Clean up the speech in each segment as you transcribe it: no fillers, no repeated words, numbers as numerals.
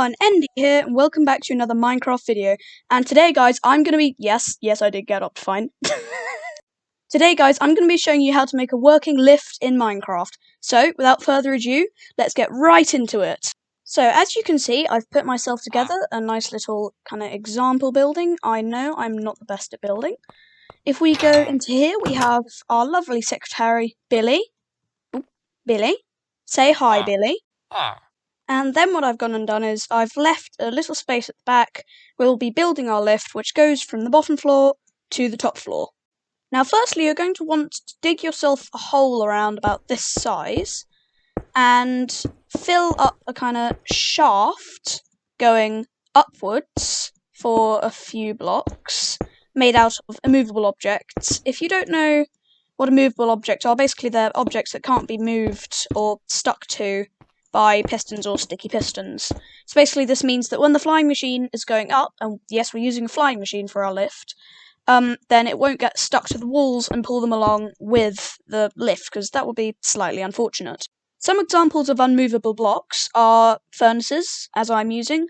everyone, Andy here, and welcome back to another Minecraft video. And today, guys, I'm going to be... Yes, I did get up fine. Today, guys, I'm going to be showing you how to make a working lift in Minecraft. So, without further ado, let's get right into it. So, as you can see, I've put myself together a nice little kind of example building. I know I'm not the best at building. If we go into here, we have our lovely secretary, Billy. Ooh, Billy. Say hi, Billy. And then what I've gone and done is I've left a little space at the back where we'll be building our lift, which goes from the bottom floor to the top floor. Now, firstly, you're going to want to dig yourself a hole around about this size and fill up a kind of shaft going upwards for a few blocks made out of immovable objects. If you don't know what immovable objects are, basically they're objects that can't be moved or stuck to by pistons or sticky pistons. So basically this means that when the flying machine is going up, and yes, we're using a flying machine for our lift, then it won't get stuck to the walls and pull them along with the lift, because that would be slightly unfortunate. Some examples of unmovable blocks are furnaces, as I'm using.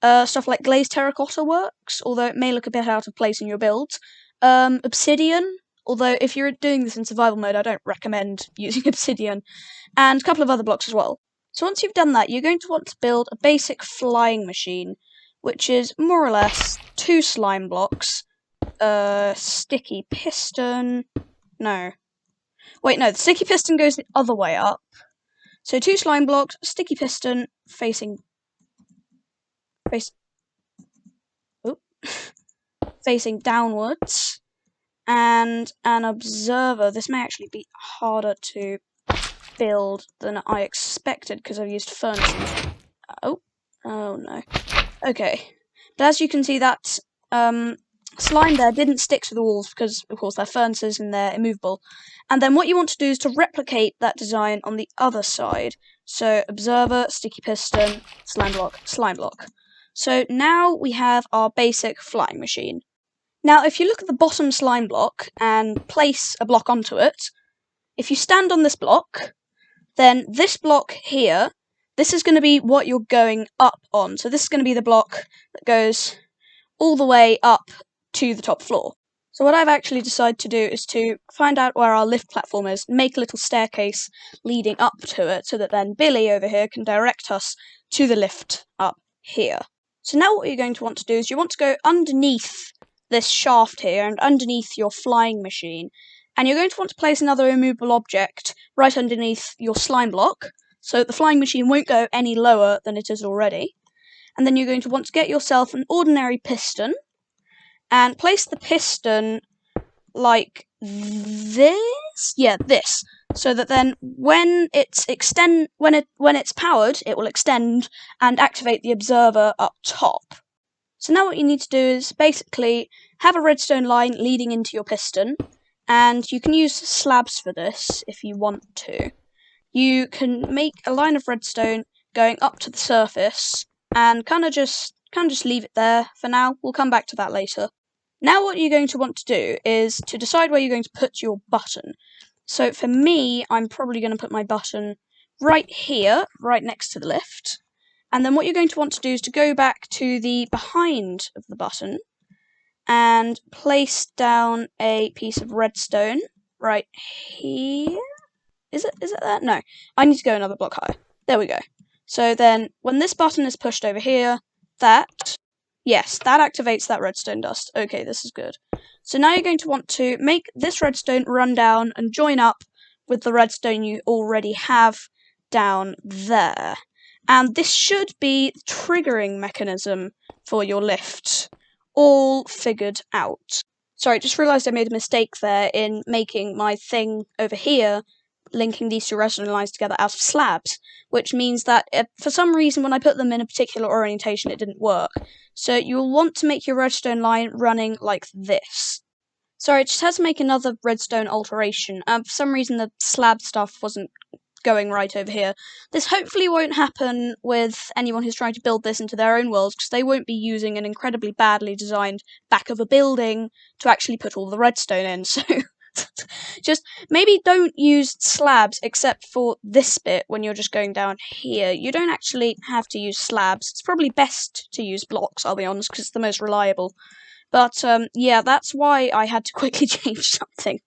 Stuff like glazed terracotta works, although it may look a bit out of place in your builds. Obsidian, although if you're doing this in survival mode, I don't recommend using obsidian. And a couple of other blocks as well. So once you've done that, you're going to want to build a basic flying machine, which is more or less 2 slime blocks, sticky piston. No. Wait, no, the sticky piston goes the other way up. So 2 slime blocks, sticky piston facing downwards, and an observer. This may actually be harder to build than I expected because I've used furnaces. Oh no. Okay, but as you can see, that slime there didn't stick to the walls because, of course, they're furnaces and they're immovable. And then what you want to do is to replicate that design on the other side. So observer, sticky piston, slime block. So now we have our basic flying machine. Now, if you look at the bottom slime block and place a block onto it, if you stand on this block, then this block here, this is going to be what you're going up on. So this is going to be the block that goes all the way up to the top floor. So what I've actually decided to do is to find out where our lift platform is, make a little staircase leading up to it, so that then Billy over here can direct us to the lift up here. So now what you're going to want to do is you want to go underneath this shaft here and underneath your flying machine. And you're going to want to place another immovable object right underneath your slime block, so the flying machine won't go any lower than it is already. And then you're going to want to get yourself an ordinary piston, and place the piston like this. Yeah, this. So that then when it's powered, it will extend and activate the observer up top. So now what you need to do is basically have a redstone line leading into your piston. And you can use slabs for this if you want to. You can make a line of redstone going up to the surface and kind of just leave it there for now. We'll come back to that later. Now what you're going to want to do is to decide where you're going to put your button. So for me, I'm probably going to put my button right here, right next to the lift. And then what you're going to want to do is to go back to the behind of the button and place down a piece of redstone right here. Is it there? No. I need to go another block higher. There we go. So then when this button is pushed over here, that activates that redstone dust. Okay, this is good. So now you're going to want to make this redstone run down and join up with the redstone you already have down there. And this should be the triggering mechanism for your lift all figured out. Sorry, just realised I made a mistake there in making my thing over here, linking these 2 redstone lines together out of slabs, which means that for some reason when I put them in a particular orientation it didn't work. So you'll want to make your redstone line running like this. Sorry, I just had to make another redstone alteration. For some reason the slab stuff wasn't going right over here. This hopefully won't happen with anyone who's trying to build this into their own worlds, because they won't be using an incredibly badly designed back of a building to actually put all the redstone in, so Just maybe don't use slabs except for this bit when you're just going down here. You don't actually have to use slabs. It's probably best to use blocks, I'll be honest, because it's the most reliable. But yeah, that's why I had to quickly change something.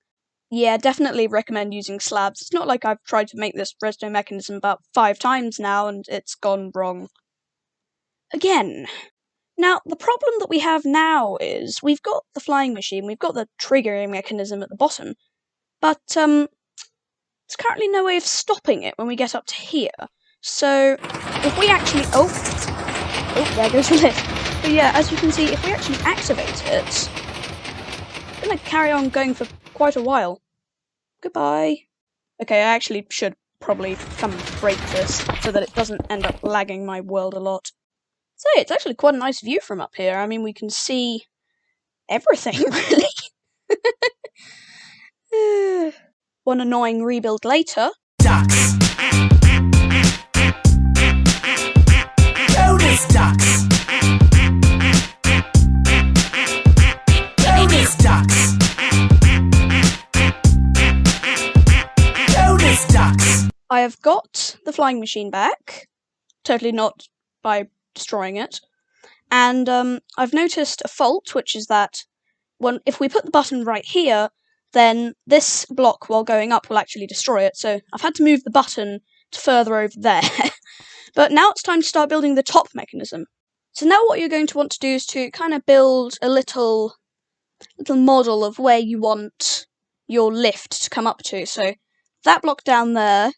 Yeah, definitely recommend using slabs. It's not like I've tried to make this redstone mechanism about 5 times now and it's gone wrong again. Now, the problem that we have now is we've got the flying machine, we've got the triggering mechanism at the bottom, but there's currently no way of stopping it when we get up to here. So, if we actually... Oh, there goes the lift. But yeah, as you can see, if we actually activate it, it's going to carry on going for quite a while. Goodbye. Okay, I actually should probably come and break this so that it doesn't end up lagging my world a lot. So it's actually quite a nice view from up here. I mean, we can see everything, really. One annoying rebuild later. Ducks. Bonus ducks. Bonus ducks. Bonus ducks. I have got the flying machine back. Totally not by destroying it. And I've noticed a fault, which is that if we put the button right here, then this block while going up will actually destroy it. So I've had to move the button to further over there. But now it's time to start building the top mechanism. So now what you're going to want to do is to kind of build a little model of where you want your lift to come up to. So that block down there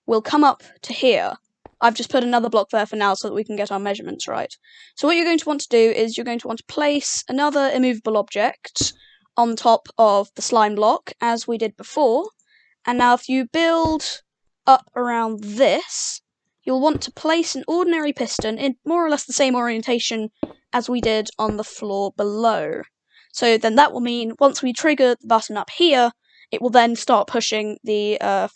will come up to here. I've just put another block there for now so that we can get our measurements right. So what you're going to want to do is you're going to want to place another immovable object on top of the slime block, as we did before. And now if you build up around this, you'll want to place an ordinary piston in more or less the same orientation as we did on the floor below. So then that will mean once we trigger the button up here, it will then start pushing the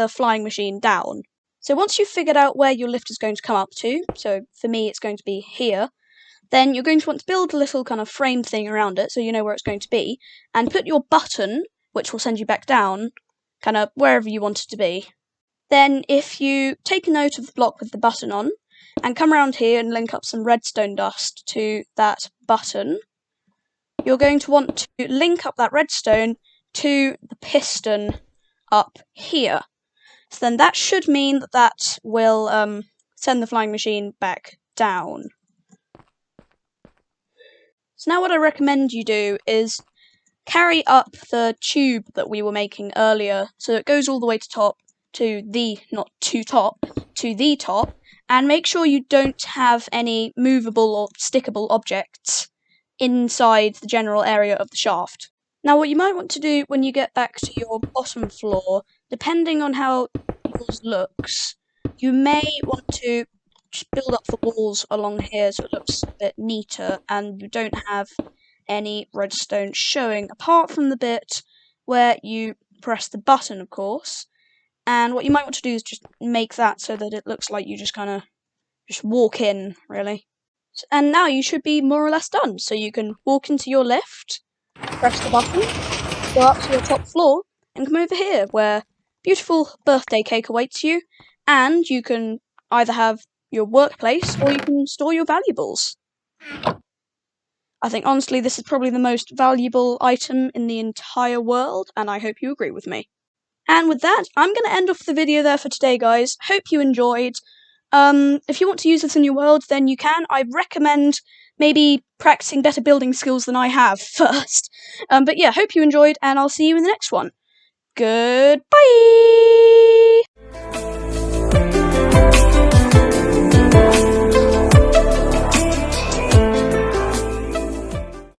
flying machine down. So once you've figured out where your lift is going to come up to, so for me it's going to be here, then you're going to want to build a little kind of frame thing around it so you know where it's going to be, and put your button, which will send you back down, kind of wherever you want it to be. Then if you take a note of the block with the button on, and come around here and link up some redstone dust to that button, you're going to want to link up that redstone to the piston up here. So then that should mean that that will send the flying machine back down. So now what I recommend you do is carry up the tube that we were making earlier, so it goes all the way to the top, and make sure you don't have any movable or stickable objects inside the general area of the shaft. Now what you might want to do when you get back to your bottom floor, depending on how yours looks, you may want to just build up the walls along here so it looks a bit neater and you don't have any redstone showing, apart from the bit where you press the button, of course. And what you might want to do is just make that so that it looks like you just kind of just walk in, really. And now you should be more or less done. So you can walk into your lift, press the button, go up to your top floor, and come over here where beautiful birthday cake awaits you, and you can either have your workplace or you can store your valuables. I think honestly this is probably the most valuable item in the entire world, and I hope you agree with me. And with that, I'm going to end off the video there for today, guys. Hope you enjoyed. If you want to use this in your world, then you can. I recommend maybe practicing better building skills than I have first. But yeah, hope you enjoyed, and I'll see you in the next one. Goodbye!